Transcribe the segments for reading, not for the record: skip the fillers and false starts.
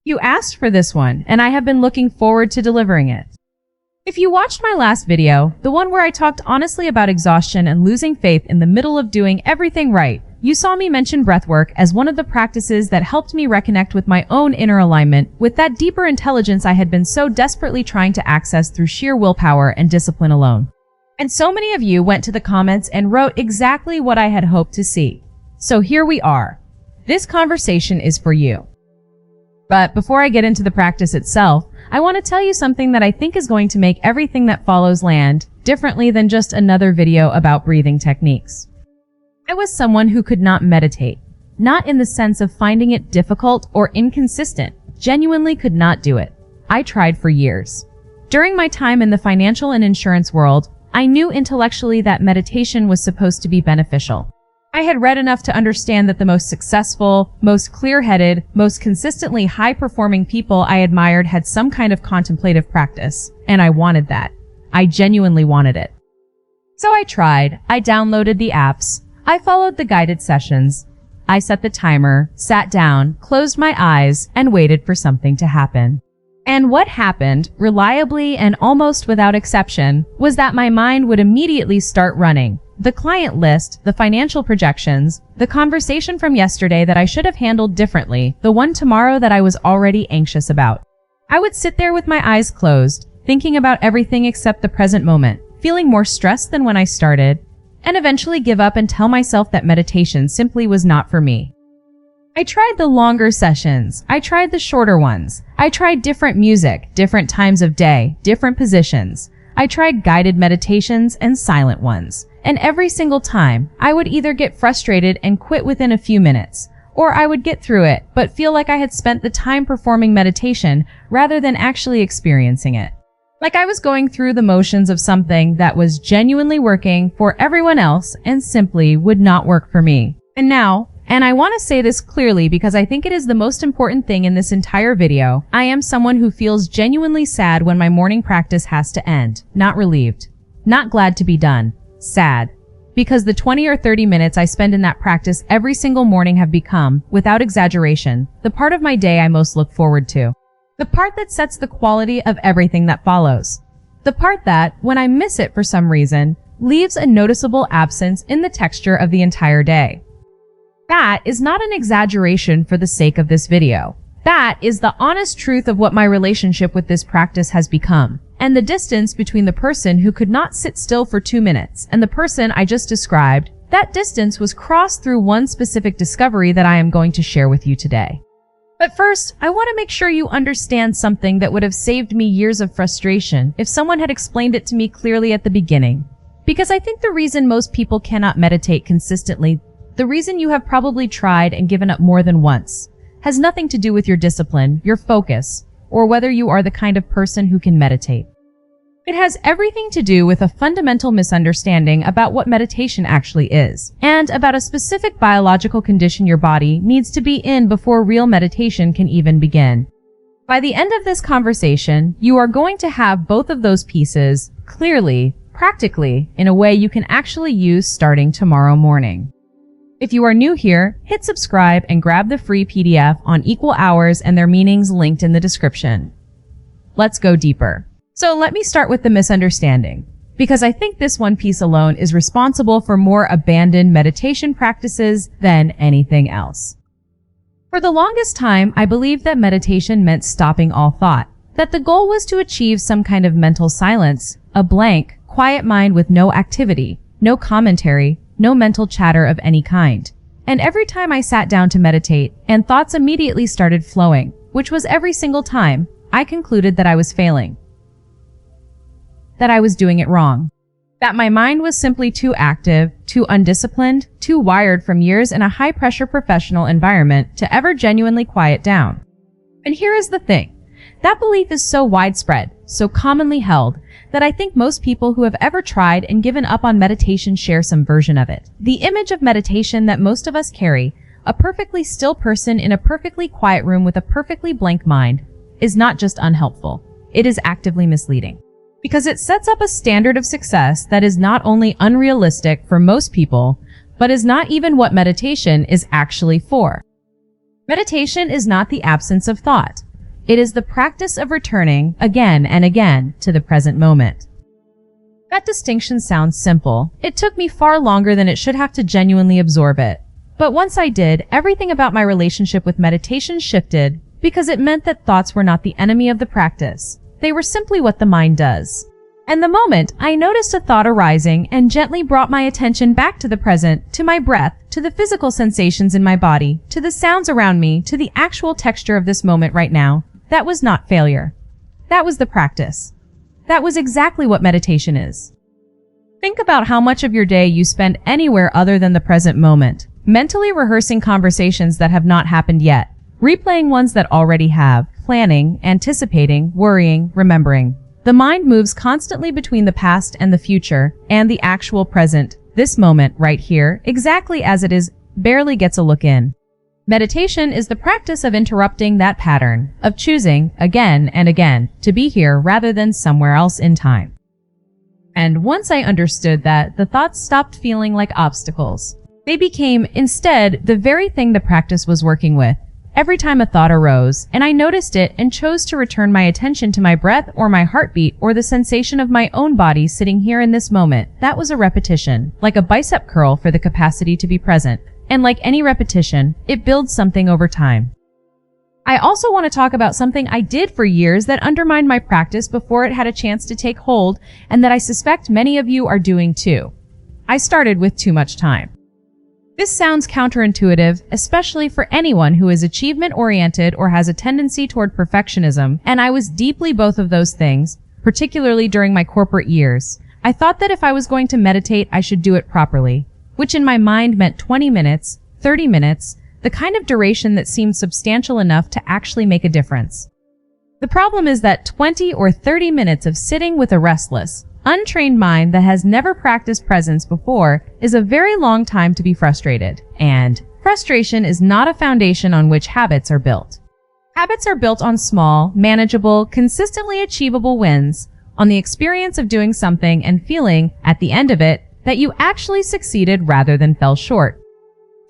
You asked for this one, and I have been looking forward to delivering it. If you watched my last video, the one where I talked honestly about exhaustion and losing faith in the middle of doing everything right, you saw me mention breathwork as one of the practices that helped me reconnect with my own inner alignment, with that deeper intelligence I had been so desperately trying to access through sheer willpower and discipline alone. And so many of you went to the comments and wrote exactly what I had hoped to see. So here we are. This conversation is for you. But before I get into the practice itself, I want to tell you something that I think is going to make everything that follows land differently than just another video about breathing techniques. I was someone who could not meditate, not in the sense of finding it difficult or inconsistent, genuinely could not do it. I tried for years. During my time in the financial and insurance world, I knew intellectually that meditation was supposed to be beneficial. I had read enough to understand that the most successful, most clear-headed, most consistently high-performing people I admired had some kind of contemplative practice, and I wanted that. I genuinely wanted it. So I tried. I downloaded the apps. I followed the guided sessions. I set the timer, sat down, closed my eyes, and waited for something to happen. And what happened, reliably and almost without exception, was that my mind would immediately start running. The client list, the financial projections, the conversation from yesterday that I should have handled differently, the one tomorrow that I was already anxious about. I would sit there with my eyes closed, thinking about everything except the present moment, feeling more stressed than when I started, and eventually give up and tell myself that meditation simply was not for me. I tried the longer sessions. I tried the shorter ones. I tried different music, different times of day, different positions. I tried guided meditations and silent ones. And every single time, I would either get frustrated and quit within a few minutes, or I would get through it, but feel like I had spent the time performing meditation rather than actually experiencing it. Like I was going through the motions of something that was genuinely working for everyone else and simply would not work for me. And now, and I want to say this clearly because I think it is the most important thing in this entire video, I am someone who feels genuinely sad when my morning practice has to end. Not relieved. Not glad to be done. Sad. Because the 20 or 30 minutes I spend in that practice every single morning have become, without exaggeration, the part of my day I most look forward to. The part that sets the quality of everything that follows. The part that, when I miss it for some reason, leaves a noticeable absence in the texture of the entire day. That is not an exaggeration for the sake of this video. That is the honest truth of what my relationship with this practice has become, and the distance between the person who could not sit still for 2 minutes and the person I just described, that distance was crossed through one specific discovery that I am going to share with you today. But first, I want to make sure you understand something that would have saved me years of frustration if someone had explained it to me clearly at the beginning. Because I think the reason most people cannot meditate consistently, the reason you have probably tried and given up more than once, has nothing to do with your discipline, your focus, or whether you are the kind of person who can meditate. It has everything to do with a fundamental misunderstanding about what meditation actually is, and about a specific biological condition your body needs to be in before real meditation can even begin. By the end of this conversation, you are going to have both of those pieces clearly, practically, in a way you can actually use starting tomorrow morning. If you are new here, hit subscribe and grab the free PDF on equal hours and their meanings linked in the description. Let's go deeper. So let me start with the misunderstanding, because I think this one piece alone is responsible for more abandoned meditation practices than anything else. For the longest time, I believed that meditation meant stopping all thought, that the goal was to achieve some kind of mental silence, a blank, quiet mind with no activity, no commentary, no mental chatter of any kind. And every time I sat down to meditate, and thoughts immediately started flowing, which was every single time, I concluded that I was failing. That I was doing it wrong. That my mind was simply too active, too undisciplined, too wired from years in a high-pressure professional environment to ever genuinely quiet down. And here is the thing. That belief is so widespread, so commonly held, that I think most people who have ever tried and given up on meditation share some version of it. The image of meditation that most of us carry, a perfectly still person in a perfectly quiet room with a perfectly blank mind, is not just unhelpful. It is actively misleading. Because it sets up a standard of success that is not only unrealistic for most people, but is not even what meditation is actually for. Meditation is not the absence of thought. It is the practice of returning again and again to the present moment. That distinction sounds simple. It took me far longer than it should have to genuinely absorb it. But once I did, everything about my relationship with meditation shifted because it meant that thoughts were not the enemy of the practice. They were simply what the mind does. And the moment I noticed a thought arising and gently brought my attention back to the present, to my breath, to the physical sensations in my body, to the sounds around me, to the actual texture of this moment right now, that was not failure. That was the practice. That was exactly what meditation is. Think about how much of your day you spend anywhere other than the present moment, mentally rehearsing conversations that have not happened yet, replaying ones that already have, planning, anticipating, worrying, remembering. The mind moves constantly between the past and the future, and the actual present, this moment right here, exactly as it is, barely gets a look in. Meditation is the practice of interrupting that pattern, of choosing, again and again, to be here rather than somewhere else in time. And once I understood that, the thoughts stopped feeling like obstacles. They became, instead, the very thing the practice was working with. Every time a thought arose, and I noticed it and chose to return my attention to my breath or my heartbeat or the sensation of my own body sitting here in this moment, that was a repetition, like a bicep curl for the capacity to be present. And like any repetition, it builds something over time. I also want to talk about something I did for years that undermined my practice before it had a chance to take hold, and that I suspect many of you are doing too. I started with too much time. This sounds counterintuitive, especially for anyone who is achievement-oriented or has a tendency toward perfectionism, and I was deeply both of those things, particularly during my corporate years. I thought that if I was going to meditate, I should do it properly, which in my mind meant 20 minutes, 30 minutes, the kind of duration that seemed substantial enough to actually make a difference. The problem is that 20 or 30 minutes of sitting with a restless, untrained mind that has never practiced presence before is a very long time to be frustrated. And frustration is not a foundation on which habits are built. Habits are built on small, manageable, consistently achievable wins, on the experience of doing something and feeling, at the end of it, that you actually succeeded rather than fell short.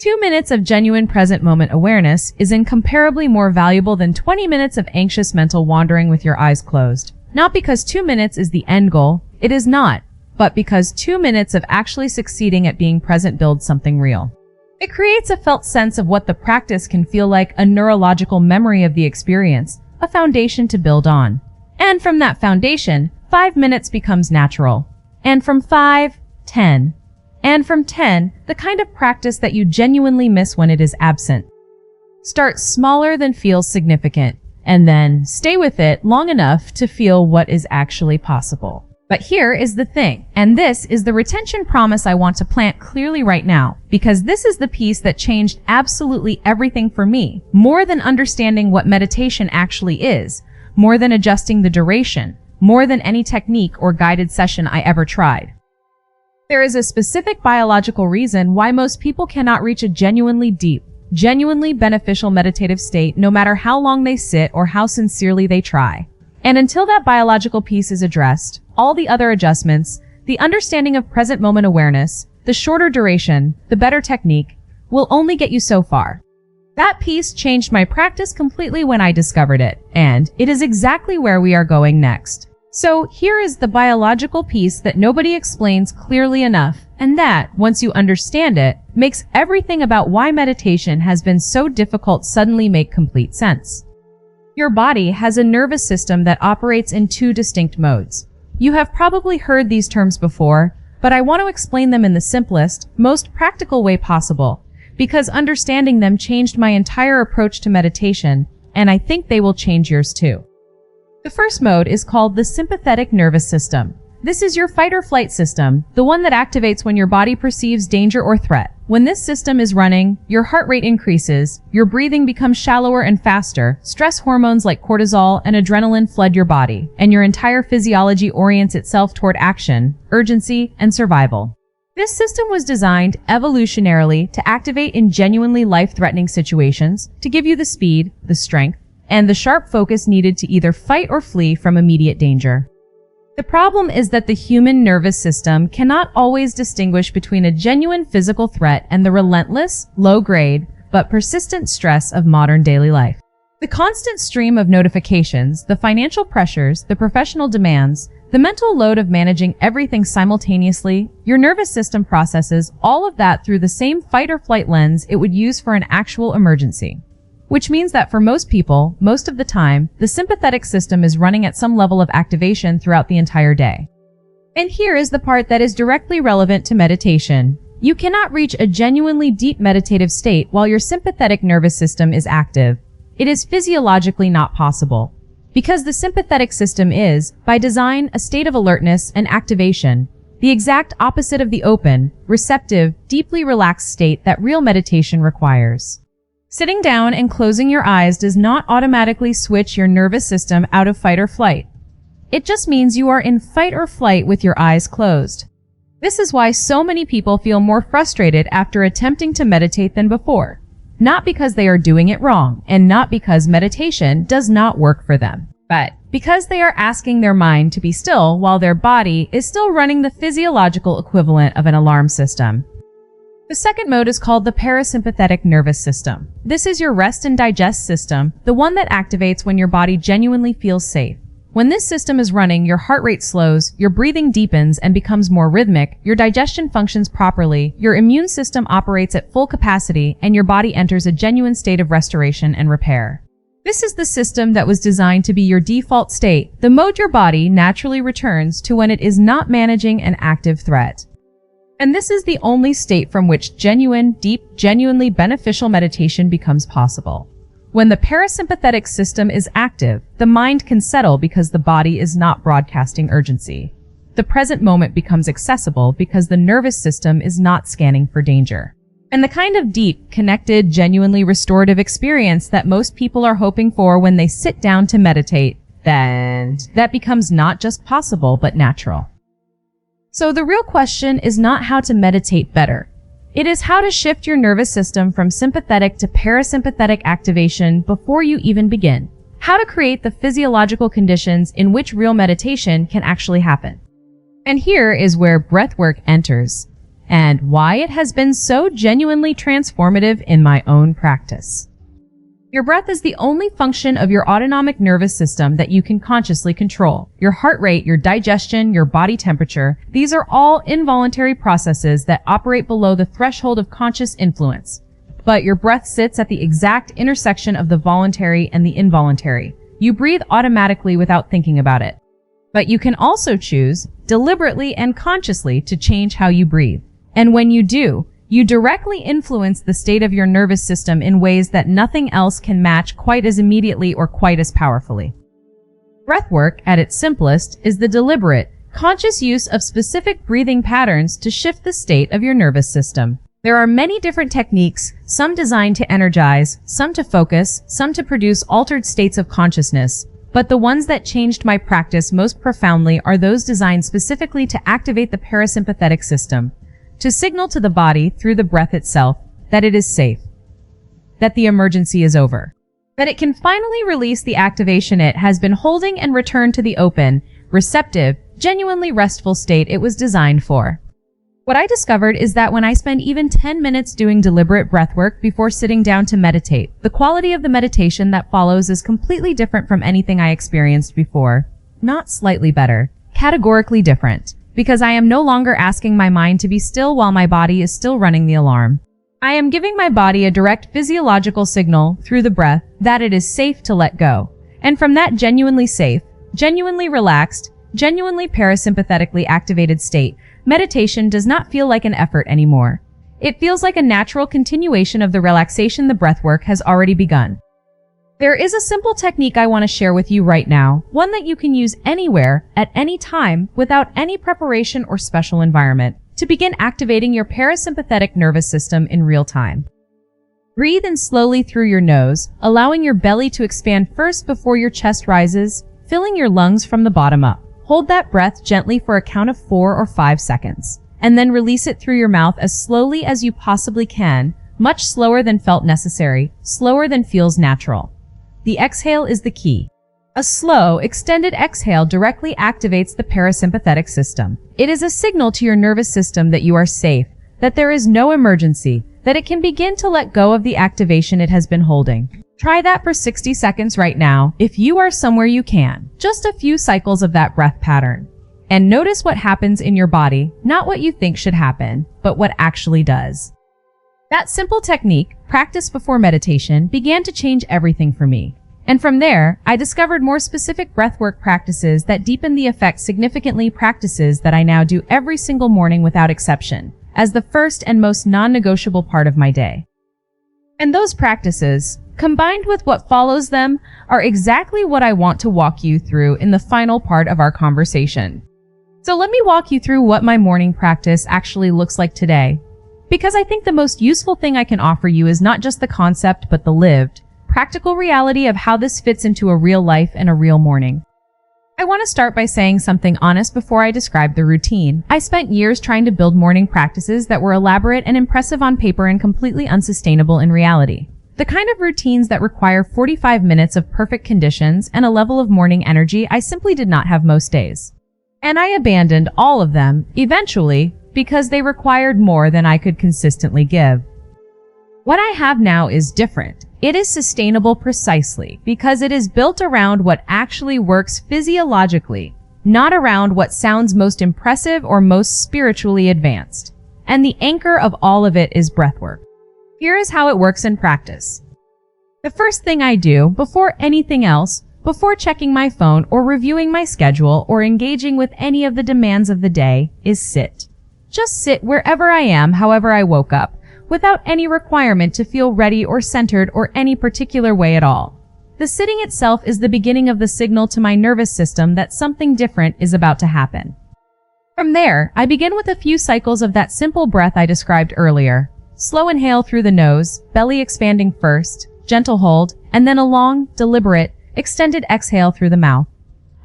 2 minutes of genuine present moment awareness is incomparably more valuable than 20 minutes of anxious mental wandering with your eyes closed. Not because 2 minutes is the end goal, it is not, but because 2 minutes of actually succeeding at being present builds something real. It creates a felt sense of what the practice can feel like, a neurological memory of the experience, a foundation to build on. And from that foundation, 5 minutes becomes natural. And from 5, 10. And from 10, the kind of practice that you genuinely miss when it is absent. Start smaller than feels significant, and then stay with it long enough to feel what is actually possible. But here is the thing, and this is the retention promise I want to plant clearly right now, because this is the piece that changed absolutely everything for me, more than understanding what meditation actually is, more than adjusting the duration, more than any technique or guided session I ever tried. There is a specific biological reason why most people cannot reach a genuinely deep, genuinely beneficial meditative state no matter how long they sit or how sincerely they try. And until that biological piece is addressed, all the other adjustments, the understanding of present moment awareness, the shorter duration, the better technique, will only get you so far. That piece changed my practice completely when I discovered it, and it is exactly where we are going next. So here is the biological piece that nobody explains clearly enough, and that, once you understand it, makes everything about why meditation has been so difficult suddenly make complete sense. Your body has a nervous system that operates in two distinct modes. You have probably heard these terms before, but I want to explain them in the simplest, most practical way possible, because understanding them changed my entire approach to meditation, and I think they will change yours too. The first mode is called the sympathetic nervous system. This is your fight or flight system, the one that activates when your body perceives danger or threat. When this system is running, your heart rate increases, your breathing becomes shallower and faster, stress hormones like cortisol and adrenaline flood your body, and your entire physiology orients itself toward action, urgency, and survival. This system was designed evolutionarily to activate in genuinely life-threatening situations, to give you the speed, the strength, and the sharp focus needed to either fight or flee from immediate danger. The problem is that the human nervous system cannot always distinguish between a genuine physical threat and the relentless, low-grade, but persistent stress of modern daily life. The The constant stream of notifications, the financial pressures, the professional demands, the mental load of managing everything simultaneously, your nervous system processes all of that through the same fight or flight lens it would use for an actual emergency. Which means that for most people, most of the time, the sympathetic system is running at some level of activation throughout the entire day. And here is the part that is directly relevant to meditation. You cannot reach a genuinely deep meditative state while your sympathetic nervous system is active. It is physiologically not possible. Because the sympathetic system is, by design, a state of alertness and activation, the exact opposite of the open, receptive, deeply relaxed state that real meditation requires. Sitting down and closing your eyes does not automatically switch your nervous system out of fight or flight. It just means you are in fight or flight with your eyes closed. This is why so many people feel more frustrated after attempting to meditate than before. Not because they are doing it wrong, and not because meditation does not work for them, but because they are asking their mind to be still while their body is still running the physiological equivalent of an alarm system. The second mode is called the parasympathetic nervous system. This is your rest and digest system, the one that activates when your body genuinely feels safe. When this system is running, your heart rate slows, your breathing deepens and becomes more rhythmic, your digestion functions properly, your immune system operates at full capacity, and your body enters a genuine state of restoration and repair. This is the system that was designed to be your default state, the mode your body naturally returns to when it is not managing an active threat. And this is the only state from which genuine, deep, genuinely beneficial meditation becomes possible. When the parasympathetic system is active, the mind can settle because the body is not broadcasting urgency. The present moment becomes accessible because the nervous system is not scanning for danger. And the kind of deep, connected, genuinely restorative experience that most people are hoping for when they sit down to meditate, then that becomes not just possible, but natural. So the real question is not how to meditate better. It is how to shift your nervous system from sympathetic to parasympathetic activation before you even begin. How to create the physiological conditions in which real meditation can actually happen. And here is where breathwork enters, and why it has been so genuinely transformative in my own practice. Your breath is the only function of your autonomic nervous system that you can consciously control. Your heart rate, your digestion, your body temperature, these are all involuntary processes that operate below the threshold of conscious influence. But your breath sits at the exact intersection of the voluntary and the involuntary. You breathe automatically without thinking about it. But you can also choose, deliberately and consciously, to change how you breathe. And when you do, you directly influence the state of your nervous system in ways that nothing else can match quite as immediately or quite as powerfully. Breathwork, at its simplest, is the deliberate, conscious use of specific breathing patterns to shift the state of your nervous system. There are many different techniques, some designed to energize, some to focus, some to produce altered states of consciousness, but the ones that changed my practice most profoundly are those designed specifically to activate the parasympathetic system, to signal to the body through the breath itself that it is safe, that the emergency is over, that it can finally release the activation it has been holding and return to the open, receptive, genuinely restful state it was designed for. What I discovered is that when I spend even 10 minutes doing deliberate breathwork before sitting down to meditate, the quality of the meditation that follows is completely different from anything I experienced before. Not slightly better, categorically different. Because I am no longer asking my mind to be still while my body is still running the alarm. I am giving my body a direct physiological signal through the breath that it is safe to let go. And from that genuinely safe, genuinely relaxed, genuinely parasympathetically activated state, meditation does not feel like an effort anymore. It feels like a natural continuation of the relaxation the breathwork has already begun. There is a simple technique I want to share with you right now, one that you can use anywhere, at any time, without any preparation or special environment, to begin activating your parasympathetic nervous system in real time. Breathe in slowly through your nose, allowing your belly to expand first before your chest rises, filling your lungs from the bottom up. Hold that breath gently for a count of 4 or 5 seconds, and then release it through your mouth as slowly as you possibly can, much slower than felt necessary, slower than feels natural. The exhale is the key. A slow, extended exhale directly activates the parasympathetic system. It is a signal to your nervous system that you are safe, that there is no emergency, that it can begin to let go of the activation it has been holding. Try that for 60 seconds right now if you are somewhere you can. Just a few cycles of that breath pattern. And notice what happens in your body, not what you think should happen, but what actually does. That simple technique, practiced before meditation, began to change everything for me. And from there, I discovered more specific breathwork practices that deepen the effect significantly, practices that I now do every single morning without exception, as the first and most non-negotiable part of my day. And those practices, combined with what follows them, are exactly what I want to walk you through in the final part of our conversation. So let me walk you through what my morning practice actually looks like today. Because I think the most useful thing I can offer you is not just the concept, but the lived, practical reality of how this fits into a real life and a real morning. I want to start by saying something honest before I describe the routine. I spent years trying to build morning practices that were elaborate and impressive on paper and completely unsustainable in reality. The kind of routines that require 45 minutes of perfect conditions and a level of morning energy I simply did not have most days. And I abandoned all of them, eventually, because they required more than I could consistently give. What I have now is different. It is sustainable precisely because it is built around what actually works physiologically, not around what sounds most impressive or most spiritually advanced. And the anchor of all of it is breathwork. Here is how it works in practice. The first thing I do, before anything else, before checking my phone or reviewing my schedule or engaging with any of the demands of the day, is sit. Just sit wherever I am, however I woke up, without any requirement to feel ready or centered or any particular way at all. The sitting itself is the beginning of the signal to my nervous system that something different is about to happen. From there, I begin with a few cycles of that simple breath I described earlier. Slow inhale through the nose, belly expanding first, gentle hold, and then a long, deliberate, extended exhale through the mouth.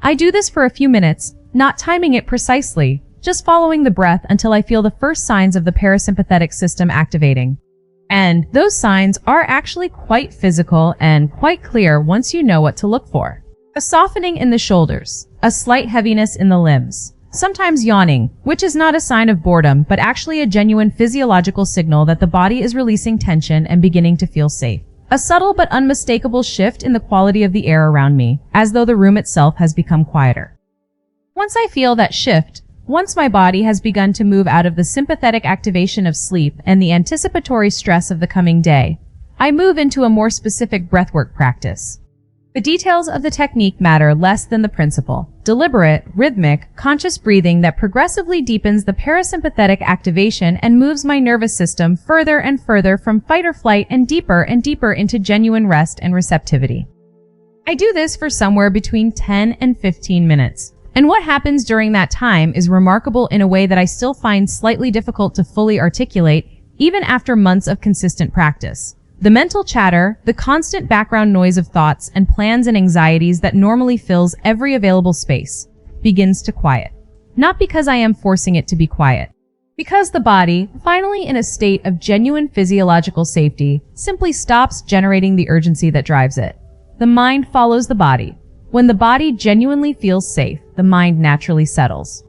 I do this for a few minutes, not timing it precisely, just following the breath until I feel the first signs of the parasympathetic system activating. And those signs are actually quite physical and quite clear once you know what to look for. A softening in the shoulders, a slight heaviness in the limbs, sometimes yawning, which is not a sign of boredom, but actually a genuine physiological signal that the body is releasing tension and beginning to feel safe. A subtle but unmistakable shift in the quality of the air around me, as though the room itself has become quieter. Once I feel that shift, once my body has begun to move out of the sympathetic activation of sleep and the anticipatory stress of the coming day, I move into a more specific breathwork practice. The details of the technique matter less than the principle. Deliberate, rhythmic, conscious breathing that progressively deepens the parasympathetic activation and moves my nervous system further and further from fight or flight and deeper into genuine rest and receptivity. I do this for somewhere between 10 and 15 minutes. And what happens during that time is remarkable in a way that I still find slightly difficult to fully articulate, even after months of consistent practice. The mental chatter, the constant background noise of thoughts and plans and anxieties that normally fills every available space, begins to quiet. Not because I am forcing it to be quiet. Because the body, finally in a state of genuine physiological safety, simply stops generating the urgency that drives it. The mind follows the body. When the body genuinely feels safe, the mind naturally settles.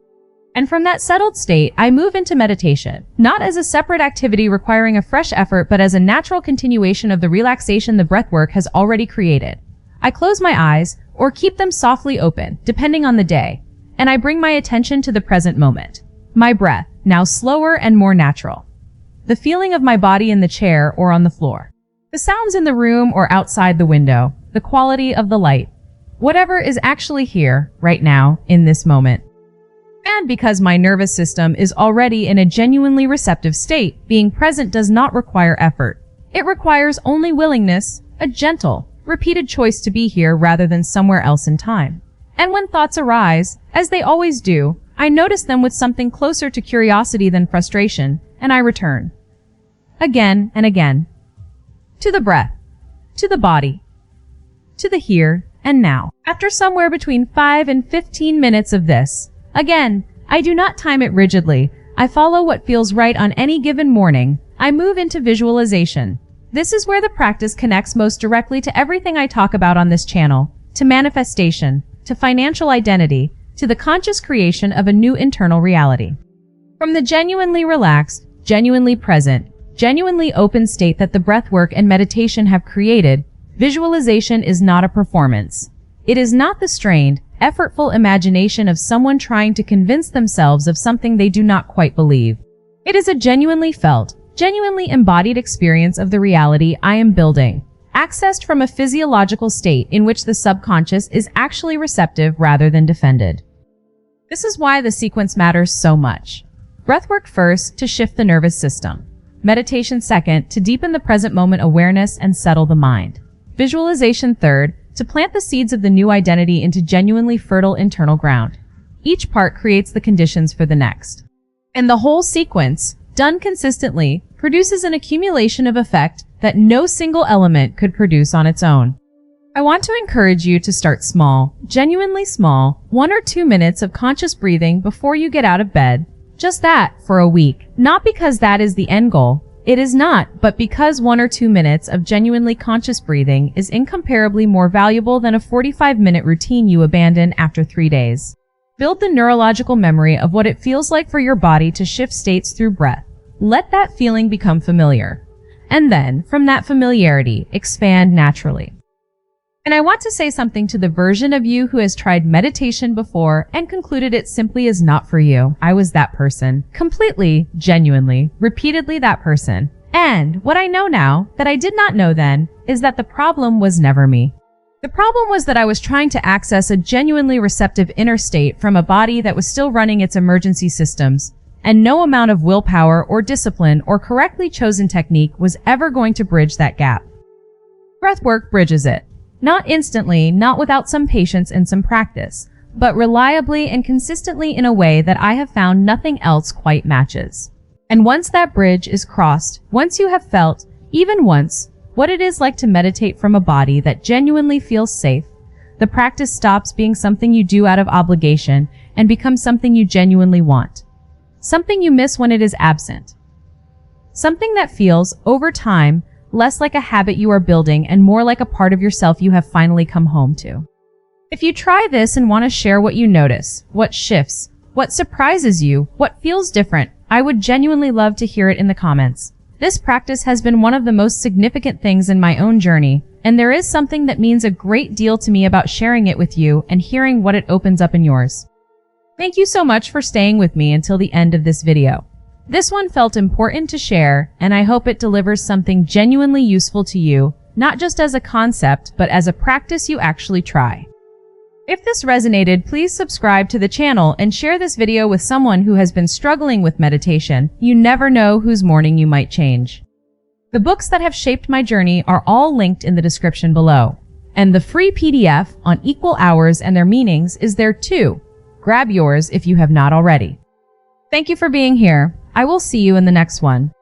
And from that settled state, I move into meditation, not as a separate activity requiring a fresh effort, but as a natural continuation of the relaxation the breathwork has already created. I close my eyes, or keep them softly open, depending on the day, and I bring my attention to the present moment. My breath, now slower and more natural. The feeling of my body in the chair or on the floor. The sounds in the room or outside the window. The quality of the light. Whatever is actually here, right now, in this moment. And because my nervous system is already in a genuinely receptive state, being present does not require effort. It requires only willingness, a gentle, repeated choice to be here rather than somewhere else in time. And when thoughts arise, as they always do, I notice them with something closer to curiosity than frustration, and I return. Again and again. To the breath. To the body. To the here and now. After somewhere between 5 and 15 minutes of this, again, I do not time it rigidly. I follow what feels right on any given morning. I move into visualization. This is where the practice connects most directly to everything I talk about on this channel, to manifestation, to financial identity, to the conscious creation of a new internal reality. From the genuinely relaxed, genuinely present, genuinely open state that the breathwork and meditation have created, Visualization is not a performance. It is not the strained, effortful imagination of someone trying to convince themselves of something they do not quite believe. It is a genuinely felt, genuinely embodied experience of the reality I am building, accessed from a physiological state in which the subconscious is actually receptive rather than defended. This is why the sequence matters so much. Breathwork first, to shift the nervous system. Meditation second, to deepen the present moment awareness and settle the mind. Visualization third, to plant the seeds of the new identity into genuinely fertile internal ground. Each part creates the conditions for the next. And the whole sequence, done consistently, produces an accumulation of effect that no single element could produce on its own. I want to encourage you to start small, genuinely small, 1 or 2 minutes of conscious breathing before you get out of bed. Just that, for a week. Not because that is the end goal. It is not, but because 1 or 2 minutes of genuinely conscious breathing is incomparably more valuable than a 45-minute routine you abandon after 3 days. Build the neurological memory of what it feels like for your body to shift states through breath. Let that feeling become familiar. And then, from that familiarity, expand naturally. And I want to say something to the version of you who has tried meditation before and concluded it simply is not for you. I was that person. Completely, genuinely, repeatedly that person. And what I know now, that I did not know then, is that the problem was never me. The problem was that I was trying to access a genuinely receptive inner state from a body that was still running its emergency systems, and no amount of willpower or discipline or correctly chosen technique was ever going to bridge that gap. Breathwork bridges it. Not instantly, not without some patience and some practice, but reliably and consistently in a way that I have found nothing else quite matches. And once that bridge is crossed, once you have felt, even once, what it is like to meditate from a body that genuinely feels safe, the practice stops being something you do out of obligation and becomes something you genuinely want. Something you miss when it is absent. Something that feels, over time, less like a habit you are building and more like a part of yourself you have finally come home to. If you try this and want to share what you notice, what shifts, what surprises you, what feels different, I would genuinely love to hear it in the comments. This practice has been one of the most significant things in my own journey, and there is something that means a great deal to me about sharing it with you and hearing what it opens up in yours. Thank you so much for staying with me until the end of this video. This one felt important to share, and I hope it delivers something genuinely useful to you, not just as a concept, but as a practice you actually try. If this resonated, please subscribe to the channel and share this video with someone who has been struggling with meditation. You never know whose morning you might change. The books that have shaped my journey are all linked in the description below. And the free PDF on equal hours and their meanings is there too. Grab yours if you have not already. Thank you for being here. I will see you in the next one.